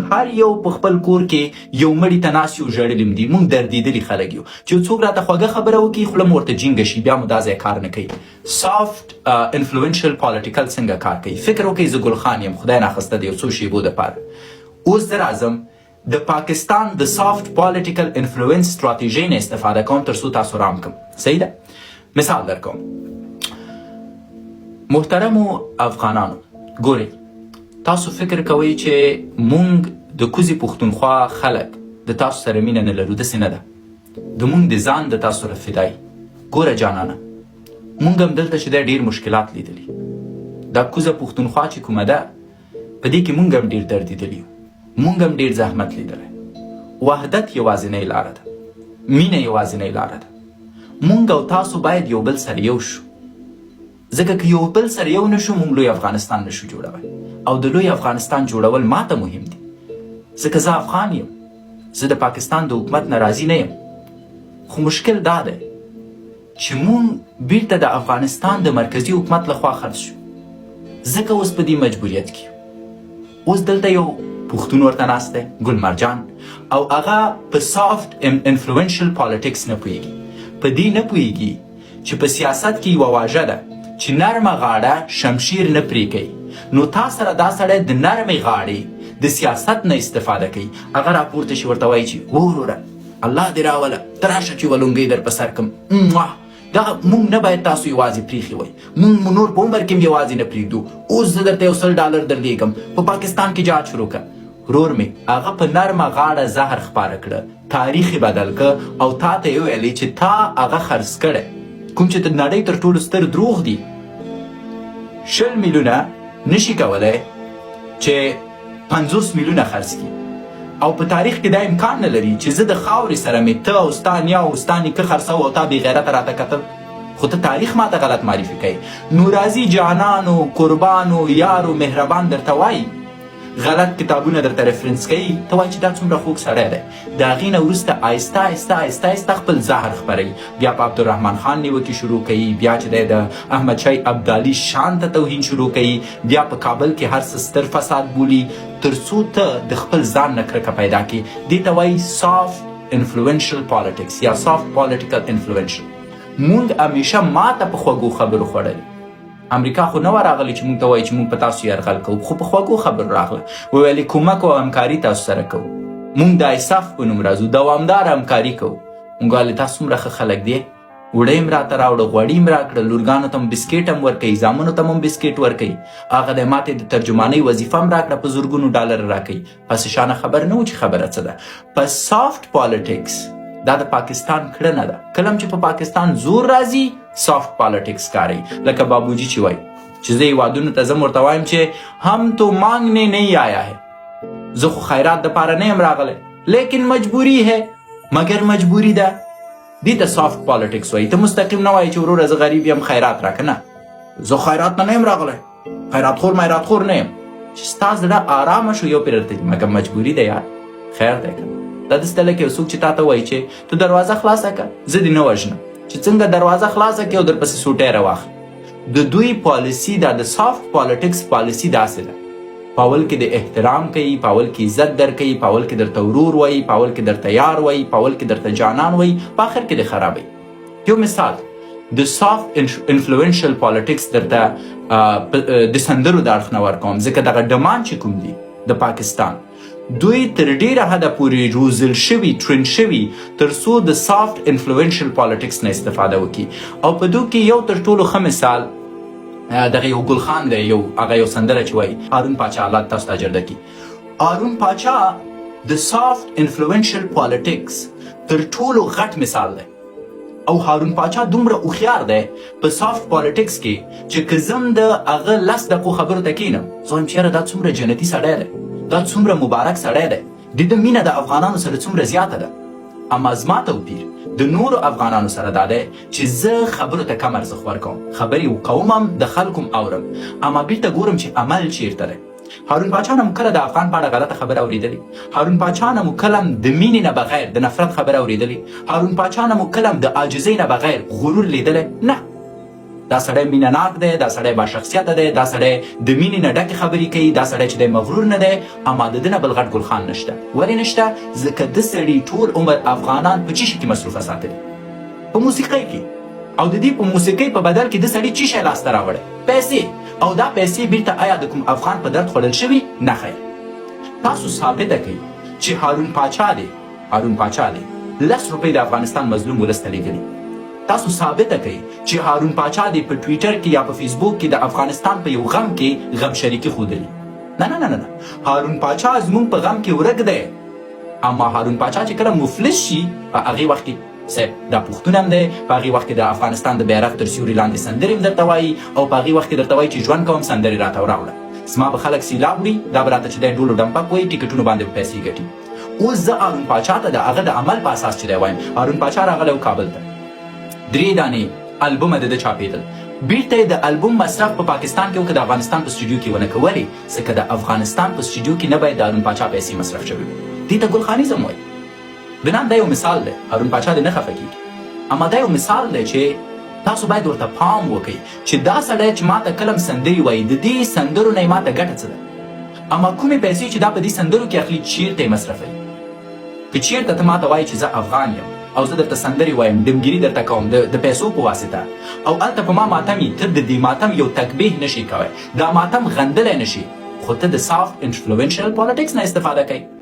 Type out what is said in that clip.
مونږ هر یو په خپل کور کې یو مړي ته ناست یو ژړلي دي، مونږ دردېدلي خلک یو چې څوک راته خوږه خبره وکړي خوله مو ورته جینګه شي، بیا مو دا ځای کار نه کوي. سافت انفلوئنشل پالیټیکل څنګه کار کوي؟ فکر وکړئ زه ګل خان یم، خدای ناخسته د یو څو شیبو دپاره اوس زه راځم د پاکستان د سافت پالیټیکل انفلوئنس ستراتیژۍ نه استفاده کوم تر څو تاسو رام کړم. صحیح ده؟ مثال در کوم. محترمو افغانانو، ګورئ تاسو فکر کوئ چې مونږ د کوزي پښتونخوا خلک د تاسو سره مینه نه لرو، داسې نه ده. د مونږ د ځان د تاسو سره فدایي. ګوره جانانه، مونږ هم دلته چې دی ډېر مشکلات لیدلي. دا کوزه پښتونخوا چې کومه ده په دې کې مونږ هم ډېر دردېدلي یو، مونږ هم ډېر زحمت لیدلی. وحدت یوازینۍ لاره ده، مینه یوازینۍ لاره ده. مونږ او تاسو باید یو بل سره یو شو، ځکه که یو بل سره یو نشو مونږ لوی افغانستان نشو جوړولی. او د لوی افغانستان جوړول ماته مهم دي، ځکه زه افغان یم، زه د پاکستان د حکومت نه راضي نه یم. خو مشکل دا دی چې مونږ بیرته د افغانستان د مرکزي حکومت لخوا خرڅ شو، ځکه اوس په دې مجبوریت کې یو. اوس دلته یو پښتون ورته ناست دی ګل مرجان، او هغه په سافت انفلوئنشل پالیټکس نه پوهېږي. په دې نه پوهېږي چې په سیاست کې یوه واژه ده چې نرمه غاړه شمشیر نه پرې کوي. نو تا سره دا سړی د نرمې غاړې د سیاست نه استفاده کوي. هغه راپورته شي ورته وایي چې وروره الله دې راوله ته راشه چې ولونګۍ در په سر کړم. دغه مونږ نه باید تاسو یوازې پریښي وای، مونږ نور په عمر کې هم یوازې نه پرېږدو. اوس زه درته یو $100 درلیږم، په پاکستان کې جهاد شروع کړه. ورور مې هغه په نرمه غاړه زهر خپاره کړه، تاریخ یې بدل کړه او تا ته یې وویلې چې تا هغه خرڅ کړی، کوم چې د نړۍ تر ټولو ستر دروغ دي. 20 میلیونه نشي کولی چې 50 میلیونه خرڅ کړي. او په تاریخ کې دا امکان نه لري چې زه د خاورې سره مې ته او ستا نیا او ستا نیکه خرڅوه او تا بې غیرته راته کتل. خو ته تاریخ ماته غلط معرفي کوي. نو راځي جانانو، قربانو، یارو، مهربان درته وایي، غلط کتابونه درته ریفرنس کوي، ته وایي چې دا څومره خوږ سړی دی. د هغې نه وروسته آهسته آهسته آهسته آهسته خپل زهر خپروي. بیا په عبدالرحمن خان نیوکې شروع کوي، بیا چې دی د احمدشاه ابدالي شان ته توهین شروع کوي، بیا په کابل کې هر څه ستر فساد بولي، تر څو ته د خپل ځان نه کرکه پیدا کړي. دې ته وایي سافت انفلوئنشل پالیټکس یا سافت پالیټیکل انفلوئنشل. مونږ همیشه ماته په خوږو خبرو خوړلي. امریکا خو نه وه راغلی چې مونږ ته وایي چې مونږ په تاسو یرغل کوو، خو په خوږو خبرو راغله. وویلې کومک او همکاري تاسو سره کوو، مونږ د ایساف په نوم راځو، دوامدار همکاري کوو. مونږ ویلې تاسو څومره ښه خلک دی، وړۍ م راته راوړه، غوړي م راکړه، لورګانو ته م بسکیټ هم ورکوي، زامنو ته م بسکیټ ورکوي. هغه دی ماته د ترجمانۍ وظیفه م راکړه، په زرګونو ډالر راکوي. پس شانه خبر نه و چې خبره څه ده. په سافت پالیټکس دا د پاکستان کړنه ده. کله چې په پاکستان زور راځي سافت پالیټکس کاروي. لکه بابوجي چې وایي چې زه هیوادونو ته ځم ورته وایم چې هم تو مانگنے نہیں آیا ہے، زه خو خیرات دپاره نه یم راغلی، لیکن مجبوری ہے، مگر مجبوری ده. دې ته سافت پالیټکس وایي. ته مستقیم نه وایي چې وروره زه غریب یم خیرات راکړه، نه، زه خیرات نه یم راغلی، خیرات خور میرات خور نه یم. چې ستا زړه آرامه شو یو پرې درته مګر مجبوري ده یار، خیر دی که دا داسې لکه یو څوک چې تا ته وایي چې تو دروازه خلاصه کړه زه دې نه وژنم، چې څنګه دروازه خلاصه کړې او درپسې سوټی راواخلي. د دوی پالیسي دا د سافت پالیټکس پالیسي داسې ده، په اول کې د احترام کوي، په اول کې عزت درکوي، په اول کې درته ورور وایي، په اول کې درته یار وایي، په اول کې درته جانان وایي، په آخر کې د خرابوي. یو مثال د سافت انفلوئنشل پالیټکس درته د سندرو د اړخ نه ورکوم، ځکه دغه ډمان چې کوم دي د پاکستان دوی تر ډیره حده پورې روزل شوي، ټرین شوي، تر څو د سافت انفلوئنشل پالیټکس نه استفاده وکړي. او په دوی کې یو تر ټولو ښه مثال دغه یو ګل خان دی، هغه یو سندره چې وایي هارون پاچا، الله تاسو ته اجر درکړي. هارون پاچا د سافت انفلوئنشل پالیټکس تر ټولو غټ مثال دی. او هارون پاچا دومره هوښیار دی په سافت پالیټکس کې چې که زه هم د هغه 10 دقیقو خبرو ته کښېنم زه وایم چې یاره دا څومره جنتي سړی دی، دا څومره مبارک سړی دی، د مینه د افغانانو سره څومره زیاته ده. اما زما توپیر د نورو افغانانو سره دا دی چې زه خبرو ته کم ارزښت ورکوم، خبرې کوم هم د خلکو هم اورم، اما بیرته ګورم چې عمل چیرته دی. هارون پاچا نه مو کله د افغان په اړه غلطه خبره اورېدلې، هارون پاچا نه مو کله د مینې نه بغیر د نفرت خبره اورېدلې، هارون پاچا نه مو کله د عاجزۍ نه بغیر غرور لیدلی؟ نه. دا سړی مینه ناک دی، دا سړی با شخصیته دی، دا سړی د مینې نه ډکې خبرې کوي، دا سړی چې دی مغرور نه دی. اما د ده نه بل غټ ګلخان نشته. ولې نشته؟ ځکه د سړي ټول عمر افغانان په څه شي کې مصروفه ساتلي؟ په موسیقۍ کې. او د دې په موسیقۍ په بدل کې د سړي څه شی لاسته راوړی؟ پیسې. او دا پیسې بیرته آیا د کوم افغان په درد خوړل شوي؟ نه خیر. تاسو ثابته کوي چې هارون پاچا دی 10 روپۍ د افغانستان مظلوم ولس ته لیږلي. تاسو ثابته کوي چې هارون پاچا دی په ټویټر کې یا په فیسبوک کې د افغانستان په یو غم کې غم شریکي ښودلي. نه هارون پاچا زموږ په غم کې ورک دی. اما هارون پاچا چې کله مفلس شي په هغې وخت کې دا پښتون هم دی، په هغې وخت کې د افغانستان د بیرغ تر سیوري لاندې سندرې هم درته وایي، او په هغې وخت کې درته وایي چې ژوند کوم سندرې راته راوړه. زما به خلک سیلاب وړي، دا به راته چې دی ډول و ډمپک وایي، ټیکټونو باندې به پیسې ګټي. اوس زه هارون پاچا ته د هغه د عمل په اساس چې دی وایم. هارون پاچا راغلی و کابل ته، 3 دانې البومه د ده چاپېدل. بیرته یې د البوم مصرف په پاکستان کې و که د افغانستان په سټوډیو کې ونه که. ولې؟ ځکه د افغانستان په سټوډیو کې نه باید د هارون پاچا پیسې مصرف شوي وي. دې ته ګلخانیزم وایي. بنان دا یو مثال دی. هارون پاچا دې نه خفه کېږي، اما دا یو مثال دی چې تاسو باید ورته پام وکئ چې دا سړی چې ماته کلم سندرې وایي، د دې سندرو نه یې ماته ګټه څه ده؟ اما کومې پیسې چې دا په دې سندرو کې اخلي چیرته یې مصرفوي؟ که چیرته ته ماته وایي چې زه افغان یم او زه درته سندرې وایم، ډمګیري درته کوم د پیسو په واسطه، او هلته په ما ماتم یي، ته د دې ماتم یو تکبیح نشي کوی، دا ماتم غندلی نشي، خو ته د سافت انفلوئنشل پالیټکس نه استفاده کوي.